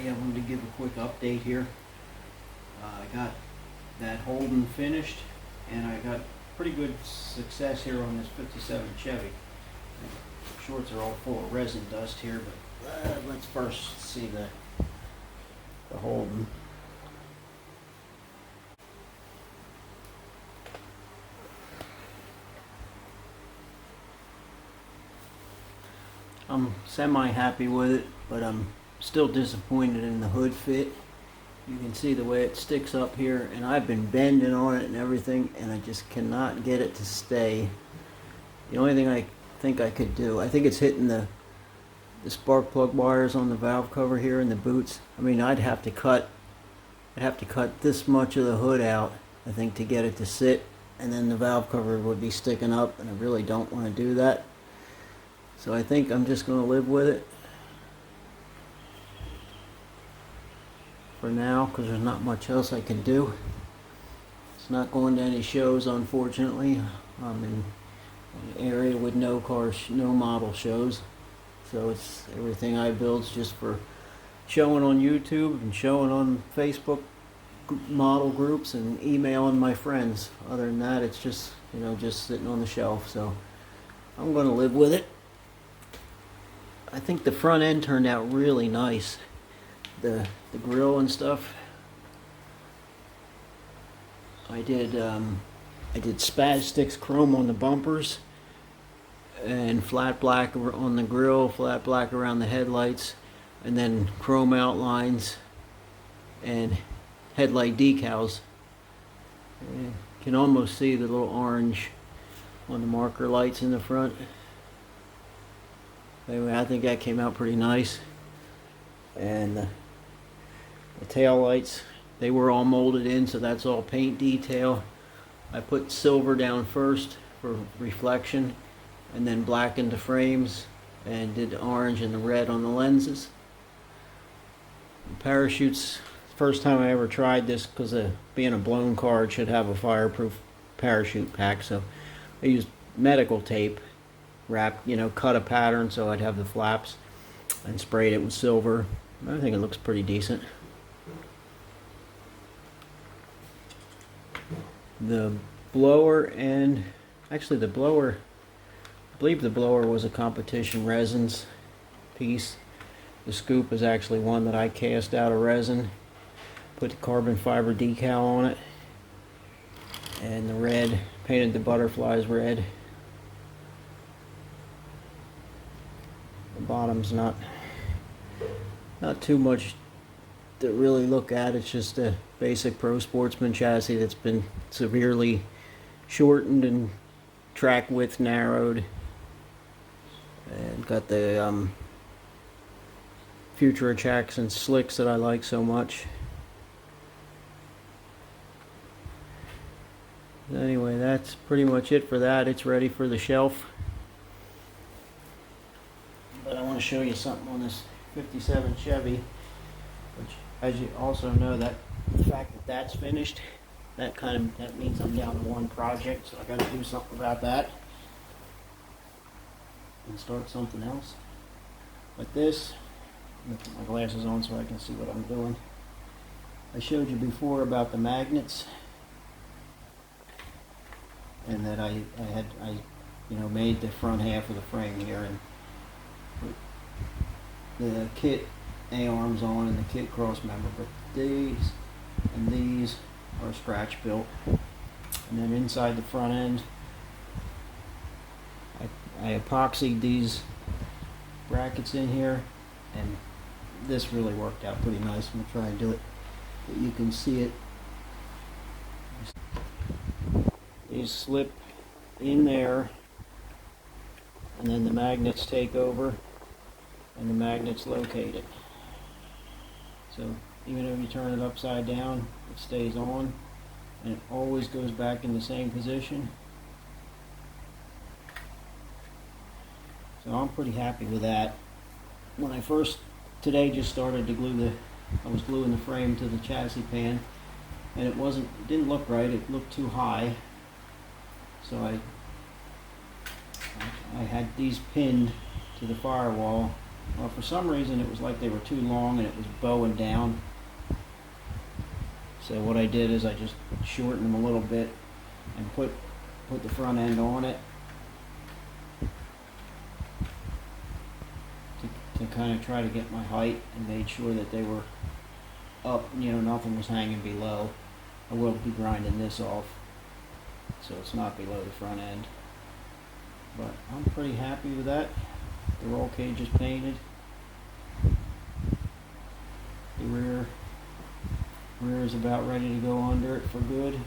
everybody. I wanted to give a quick update here. I got that Holden finished, and I got pretty good success here on this 57 Chevy. The shorts are all full of resin dust here, but let's first see the Holden. I'm semi-happy with it, but I'm still disappointed in the hood fit. You can see the way it sticks up here, and I've been bending on it and everything, and I just cannot get it to stay. The only thing I think I could do, I think it's hitting the spark plug wires on the valve cover here in the boots. I mean, I'd have to cut this much of the hood out, I think, to get it to sit, and then the valve cover would be sticking up, and I really don't want to do that. So I think I'm just going to live with it for now, because there's not much else I can do. It's not going to any shows, unfortunately. I'm in an area with no model shows. So it's everything I build's just for showing on YouTube and showing on Facebook model groups and emailing my friends. Other than that, it's just, just sitting on the shelf. So I'm going to live with it. I think the front end turned out really nice. The grill and stuff. I did Spaz Sticks chrome on the bumpers, and flat black on the grill, flat black around the headlights, and then chrome outlines and headlight decals. You can almost see the little orange on the marker lights in the front. Anyway, I think that came out pretty nice. And the tail lights, they were all molded in, so that's all paint detail. I put silver down first for reflection, and then blackened the frames, and did the orange and the red on the lenses. The parachutes, first time I ever tried this, because being a blown car, it should have a fireproof parachute pack, so I used medical tape, cut a pattern so I'd have the flaps, and sprayed it with silver. I think it looks pretty decent. The blower and actually the blower, I believe the blower was a competition resins piece. The scoop is actually one that I cast out of resin, put the carbon fiber decal on it, and the red, painted the butterflies red. The bottom's not too much to really look at. It's just a basic Pro Sportsman chassis that's been severely shortened and track width narrowed, and got the Futura Jackson slicks that I like so much. Anyway, that's pretty much it for that. It's ready for the shelf. But I want to show you something on this 57 Chevy, which, as you also know, that the fact that that's finished, that means I'm down to one project, so I got to do something about that and start something else. But this, I'm gonna put my glasses on so I can see what I'm doing. I showed you before about the magnets, and that I made the front half of the frame here and put the kit A-arms on and the kit cross member, but these and these are scratch built. And then inside the front end, I epoxied these brackets in here, and this really worked out pretty nice. I'm gonna try and do it, but you can see it. These slip in there, and then the magnets take over, and the magnets locate it. So even if you turn it upside down, it stays on, and it always goes back in the same position. So I'm pretty happy with that. When I first today just started to I was gluing the frame to the chassis pan, and it didn't look right. It looked too high. So I had these pinned to the firewall Well, for some reason it was like they were too long and it was bowing down. So what I did is I just shortened them a little bit and put the front end on it to kind of try to get my height, and made sure that they were up, you know, nothing was hanging below. I will be grinding this off so it's not below the front end. But I'm pretty happy with that. The roll cage is painted. The rear is about ready to go under it for good.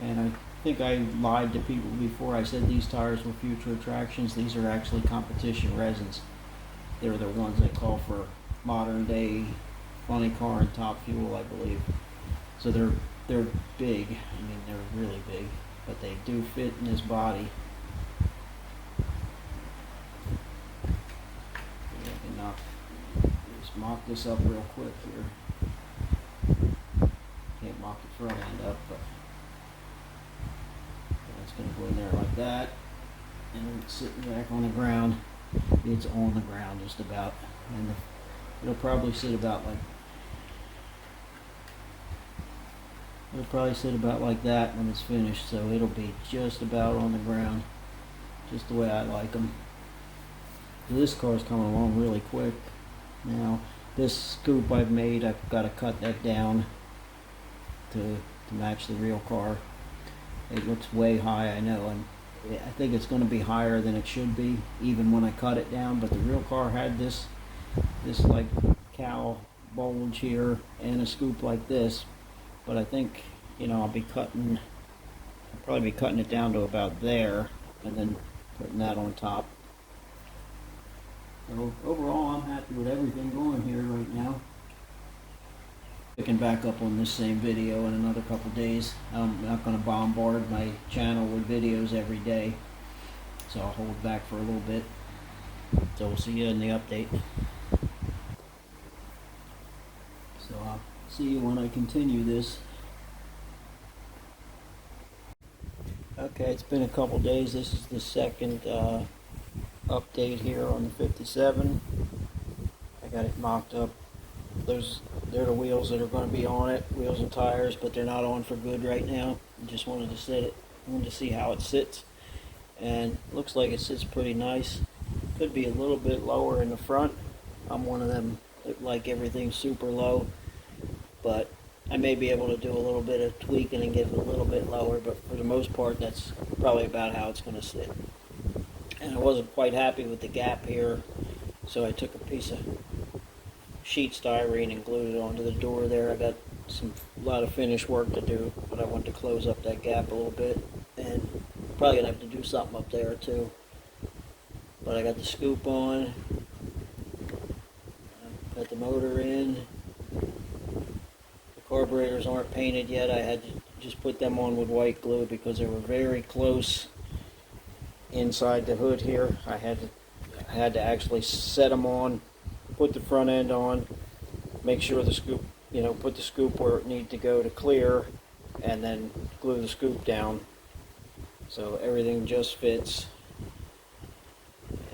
And I think I lied to people before. I said these tires were future attractions. These are actually competition resins. They're the ones they call for modern day funny car and top fuel, I believe. So they're big. I mean, they're really big, but they do fit in this body. Just mock this up real quick here. Can't mock the front end up, but that's going to go in there like that. And it's sitting back on the ground. It's on the ground just about, and it'll probably sit about like that when it's finished. So it'll be just about on the ground, just the way I like them. This car's coming along really quick. Now this scoop I've made, I've got to cut that down to match the real car. It looks way high, I know, and I think it's going to be higher than it should be even when I cut it down. But the real car had this like cow bulge here and a scoop like this. But I think, you know, I'll probably be cutting it down to about there and then putting that on top. So overall, I'm happy with everything going here right now. Picking back up on this same video in another couple days. I'm not going to bombard my channel with videos every day, so I'll hold back for a little bit. So we'll see you in the update. So I'll see you when I continue this. Okay, it's been a couple days. This is the second update here on the 57. I got it mocked up. They're the wheels that are going to be on it, wheels and tires, but they're not on for good right now. I just wanted to set it. I wanted to see how it sits, and it looks like it sits pretty nice. Could be a little bit lower in the front. I'm one of them that like everything super low, but I may be able to do a little bit of tweaking and get it a little bit lower, but for the most part, that's probably about how it's going to sit. And I wasn't quite happy with the gap here, so I took a piece of sheet styrene and glued it onto the door there. I got a lot of finish work to do, but I wanted to close up that gap a little bit, and probably gonna have to do something up there too. But I got the scoop on, got the motor in. The carburetors aren't painted yet. I had to just put them on with white glue because they were very close inside the hood here. I had to actually set them on, put the front end on, make sure the scoop, you know, put the scoop where it needed to go to clear, and then glue the scoop down so everything just fits.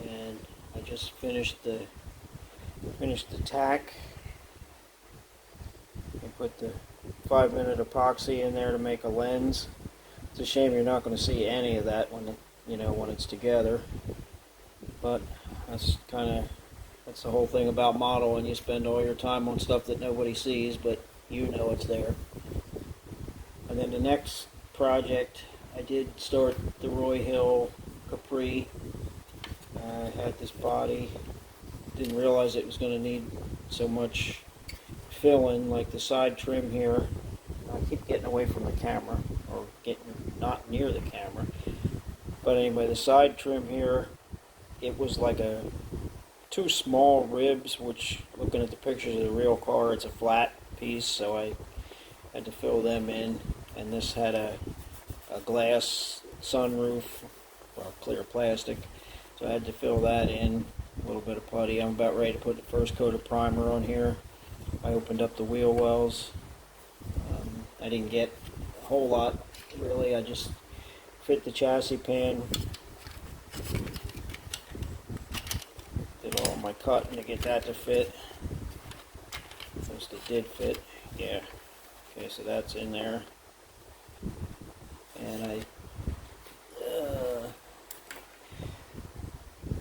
And I just finished the tack. I put the 5-minute epoxy in there to make a lens. It's a shame you're not going to see any of that when it's together, but that's the whole thing about modeling. You spend all your time on stuff that nobody sees, but you know it's there. And then the next project, I did start the Roy Hill Capri. I had this body, didn't realize it was going to need so much fill-in, like the side trim here. I keep getting away from the camera, or getting not near the camera. But anyway, the side trim here, it was like two small ribs, which, looking at the pictures of the real car, it's a flat piece, so I had to fill them in. And this had a glass sunroof, well, clear plastic, so I had to fill that in. A little bit of putty. I'm about ready to put the first coat of primer on here. I opened up the wheel wells. I didn't get a whole lot, really. I just fit the chassis pan, did my cutting to get that to fit. At least it did fit. Yeah. Okay, so that's in there. And I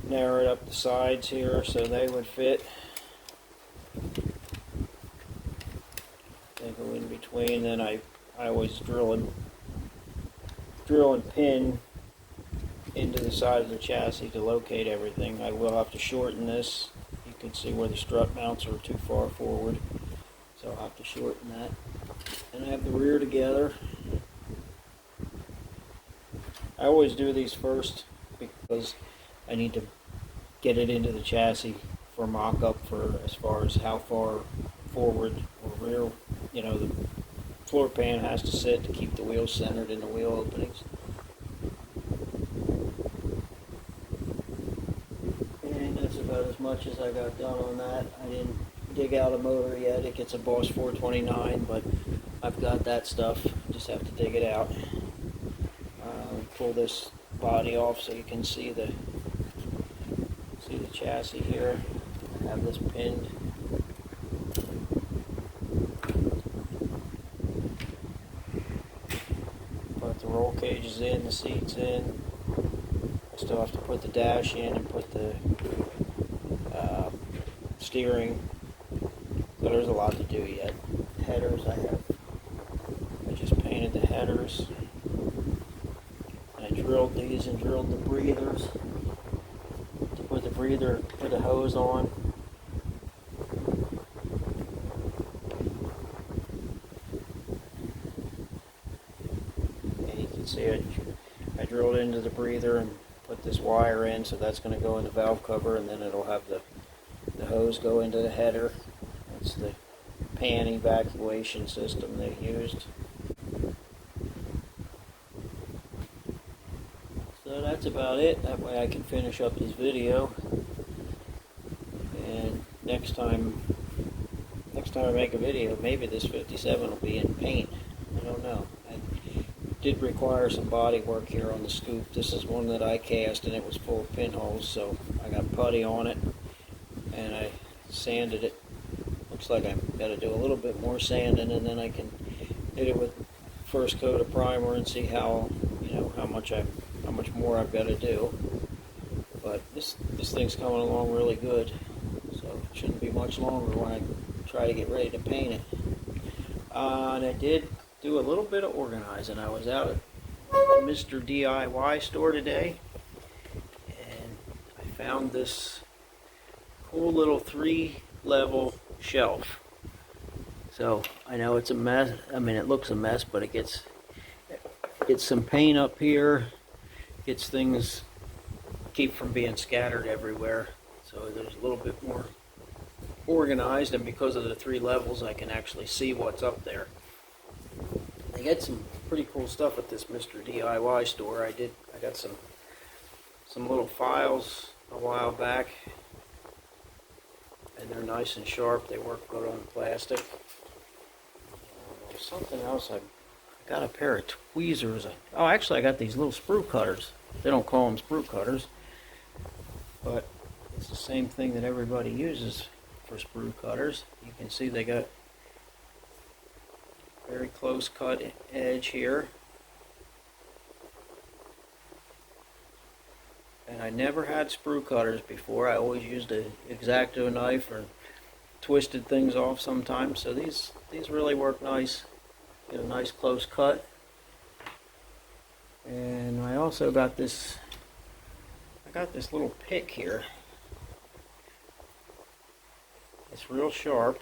narrowed up the sides here so they would fit. They go in between. Then I always drill and pin into the side of the chassis to locate everything. I will have to shorten this. You can see where the strut mounts are too far forward, so I'll have to shorten that. And I have the rear together. I always do these first because I need to get it into the chassis for mock-up for as far as how far forward or rear, you know, the floor pan has to sit to keep the wheels centered in the wheel openings. And that's about as much as I got done on that. I didn't dig out a motor yet. It gets a Boss 429, but I've got that stuff. Just have to dig it out. Pull this body off so you can see the chassis here. I have this pinned. Put the roll cages in, the seats in. I still have to put the dash in and put the steering. So there's a lot to do yet. Headers I just painted the headers. I drilled these and drilled the breathers to put the breather, put the hose on. And you can see I drilled into the breather and put this wire in, so that's going to go in the valve cover, and then it'll have the hose go into the header. That's the pan evacuation system they used. So that's about it. That way I can finish up this video. And next time I make a video, maybe this 57 will be in paint. I don't know. I did require some body work here on the scoop. This is one that I cast and it was full of pinholes, so I got putty on it and I sanded it. Looks like I've got to do a little bit more sanding, and then I can hit it with first coat of primer and see how much more I've got to do. But this thing's coming along really good, so it shouldn't be much longer when I try to get ready to paint it. And I did do a little bit of organizing. I was out at Mr. DIY store today, and I found this cool little 3-level shelf. So I know it's a mess. I mean, it looks a mess, but it gets some paint up here, gets things keep from being scattered everywhere. So there's a little bit more organized, and because of the 3 levels, I can actually see what's up there. They get some pretty cool stuff at this Mr. DIY store. I got some little files a while back, and they're nice and sharp. They work good on plastic. There's something else. I got a pair of tweezers. Oh, actually, I got these little sprue cutters. They don't call them sprue cutters, but it's the same thing that everybody uses for sprue cutters. You can see they got very close cut edge here. And I never had sprue cutters before. I always used an X-Acto knife or twisted things off sometimes. So these really work nice. Get a nice close cut. And I also got this. I got this little pick here. It's real sharp.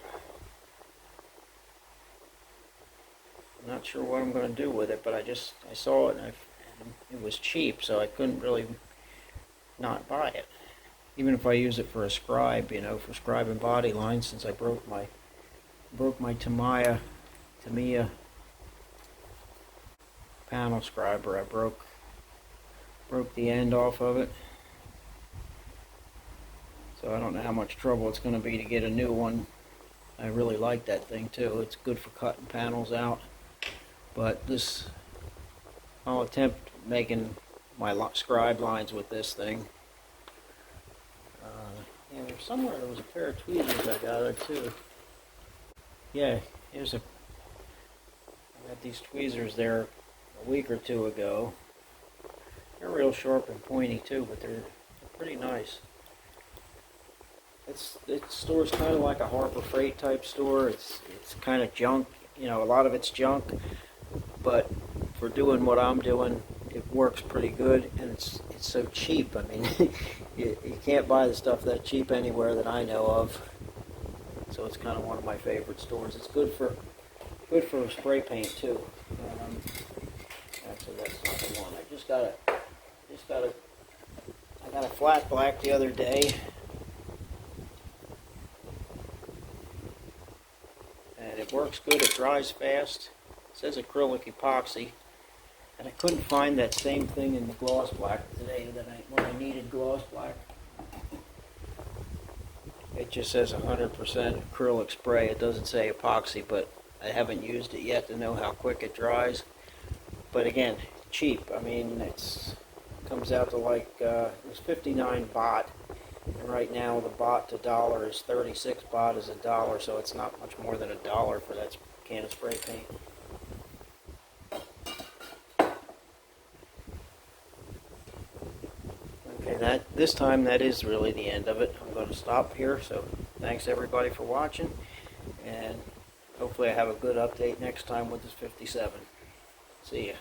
I'm not sure what I'm going to do with it, but I saw it and it was cheap, so I couldn't really not buy it. Even if I use it for a scribe, for scribing body lines, since I broke my Tamiya panel scriber. I broke the end off of it. So I don't know how much trouble it's going to be to get a new one. I really like that thing too. It's good for cutting panels out. But I'll attempt making my scribe lines with this thing. Yeah, we There's somewhere there was a pair of tweezers I got it too. Yeah, I got these tweezers there a week or two ago. They're real sharp and pointy too, but they're pretty nice. It store's kind of like a Harbor Freight type store. It's kind of junk, you know, a lot of it's junk, but for doing what I'm doing, it works pretty good, and it's so cheap. I mean, you can't buy the stuff that cheap anywhere that I know of. So it's kind of one of my favorite stores. It's good for spray paint too. Actually, that's not the one. I got a flat black the other day, and it works good. It dries fast. It says acrylic epoxy, and I couldn't find that same thing in the gloss black today when I needed gloss black. It just says 100% acrylic spray. It doesn't say epoxy, but I haven't used it yet to know how quick it dries. But again, cheap. I mean, it comes out to like, it was 59 baht, and right now the baht to dollar is 36 baht is $1, so it's not much more than $1 for that can of spray paint. Okay, this time that is really the end of it. I'm going to stop here, so thanks everybody for watching, and hopefully I have a good update next time with this 57. See ya.